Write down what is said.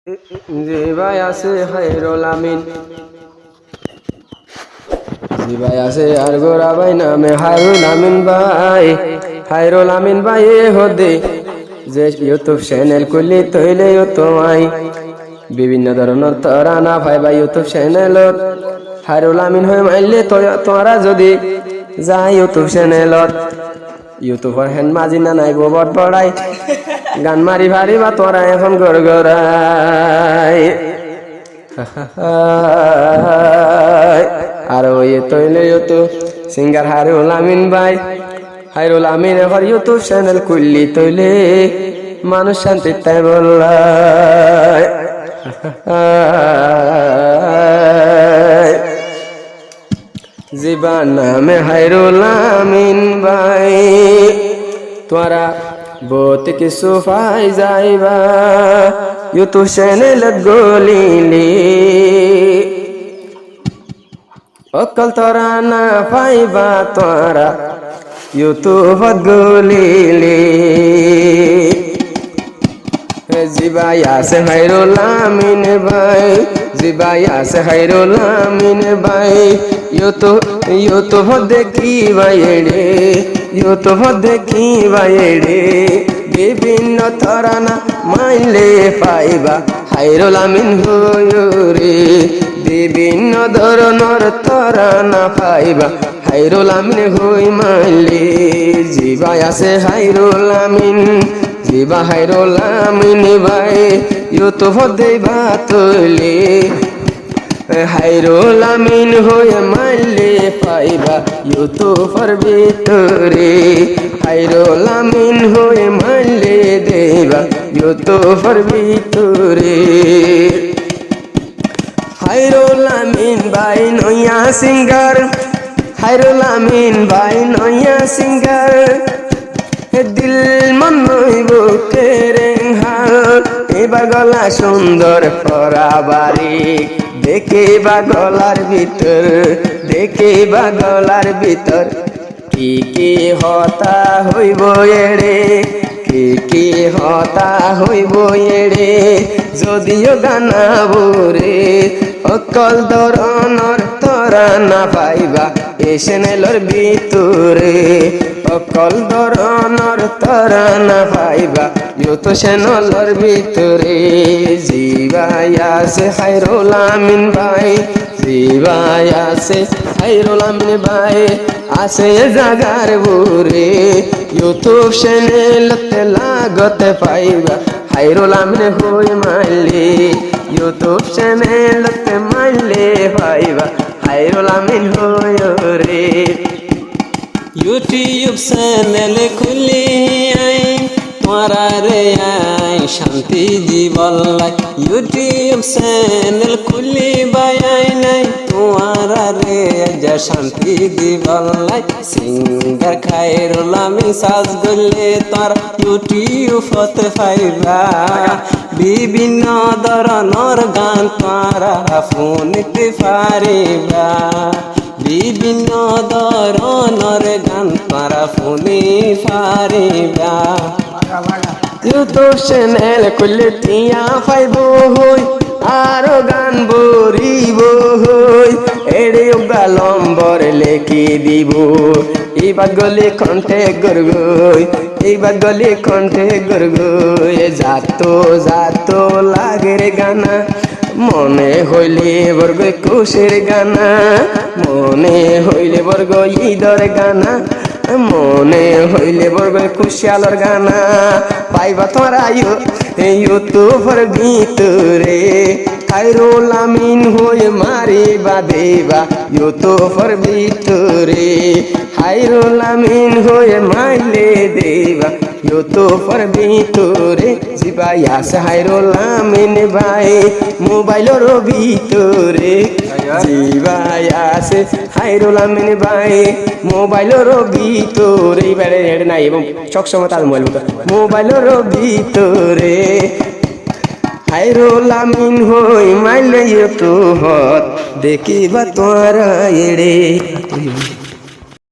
জিবাই আছে খায়রুল আমিন, জিবাই আছে আর গোরা ভাই নামে খায়রুল আমিন ভাই। খায়রুল আমিন ভাই হদে যে ইউটিউব চ্যানেল খুলি তৈলে তোমায় বিভিন্ন ধরনের তরা না ভাই ভাই ইউটিউব চ্যানেলত খায়রুল আমিন হয়ে মাইলে তোরা যদি যাই ইউটিউব চ্যানেলত ইউটিউবার হেন মাজি না নাই বট বড়াই গান মারি ভারি বা তোরা এখন গড় গড়াই আর ওই তৈলে ইউটিউব সিঙ্গার খায়রুল আমিন ভাই। খায়রুল আমিন এখন ইউটিউব চ্যানেল খুললি তৈলে মানুষ শান্তি তাই বললাই জিবা নামে খায়রুল আমিন ভাই। তোরা বহুত কিছু পাই যাইবা ইউটিউব চ্যানেল গলিলি অকল তোরা না পাইবা তোরা ইউটিউব গলিলি। জিবাই আছে খায়রুল আমিন ভাই, জিবাই আছে খায়রুল আমিন ভাই। ইউটিউব দেখি ভাই রে, ইউটিউব দেখি ভাই রে বিভিন্ন তরানা মাইলে পাইবা খায়রুল আমিন রে। বিভিন্ন ধরনের তরানা পাইবা খায়রুল আমিন হই মাইলে। জিবাই আছে খায়রুল আমিন, জিবা খায়রুল আমিন ভাই ইউটিউব দেবা তৈলে খায়রুল আমিন হয়ে মাইলে পাইবা ইউটিউবের ভিতরে। খায়রুল আমিন হয়ে মাইলে দেবা ইউটিউবের ভিতরে। খায়রুল আমিন ভাই নয়া সিঙ্গার, খায়রুল আমিন ভাই নয়া সিঙ্গার। দিল মন বুকে রেহাল এবার গলা সুন্দর পরা বাড়ি দেখে বা গলার ভিতর, দেখে বা গলার ভিতর কি কি হতা হইব এড়ে, কি কি হতা হইব এড়ে যদিও গানাবো রে। অকল ধরনের তরা না পাইবা এ চ্যানেলের ভিতরে, অকল ধরনের তরা না পাইবা ইউটিউব চ্যানেলের ভিতরে। জিবাই আছে খায়রুল আমিন ভাই, জিবাই আছে খায়রুল আমিন ভাই। আছে জাগার বুরে ইউটিউব চ্যানেলতে লাগতে পাইবা খায়রুল আমিন হই মাইলে। ইউটিউব চ্যানেলতে মাইলে পাইবা খায়রুল আমিন হই রে। ইউটিউব চ্যানেল খুলি আই তোরা রে আই শান্তি জীবলাই। ইউটিউব চ্যানেল খুলি বাই নাই তোরা রে যা শান্তি জীবলাই। সিঙ্গার খায়রুল আমিন সাজ গলে তোর ইউটিউব হতে পাইবা বিভিন্ন ধরনের গান তোরা শুনতে পারিবা, বিভিন্ন ধরনের গান তারা শুনি পারিবা। ইউটিউব চ্যানেল খুললে তিয়া পাইব হই আরো গান বরিব হই এড়ে নম্বর লেখি দিব। এইবার গলি কণ্ঠে গরগই, এইবার গলি কণ্ঠে গরগই যাতো যাতো লাগে রে গানা মনে হইলে বর্গ কুশের গানা, মনে হইলে বর্গ ঈদর গানা, মনে হইলে বর্গ কুশালর গানা পাইবা তোরা ইউটিউবের ভিতরে। খায়রুল আমিন হয়ে মারিবা দেবা ইউটিউবের ভিতরে, খায়রুল আমিন হয়ে মাইলে দেবা ইউটিউবের ভিতরে। জিবাই আছে খায়রুল আমিন ভাই মোবাইলের ভিতরে, জিবাই আছে খায়রুল আমিন ভাই মোবাইলের ভিতরে। এবারে নাই এবং সবসময় তার মোবাইলের ভিতরে খায়রুল আমিন হই মাইলে ইউটিউব দেখিবা তোরা এড়ে।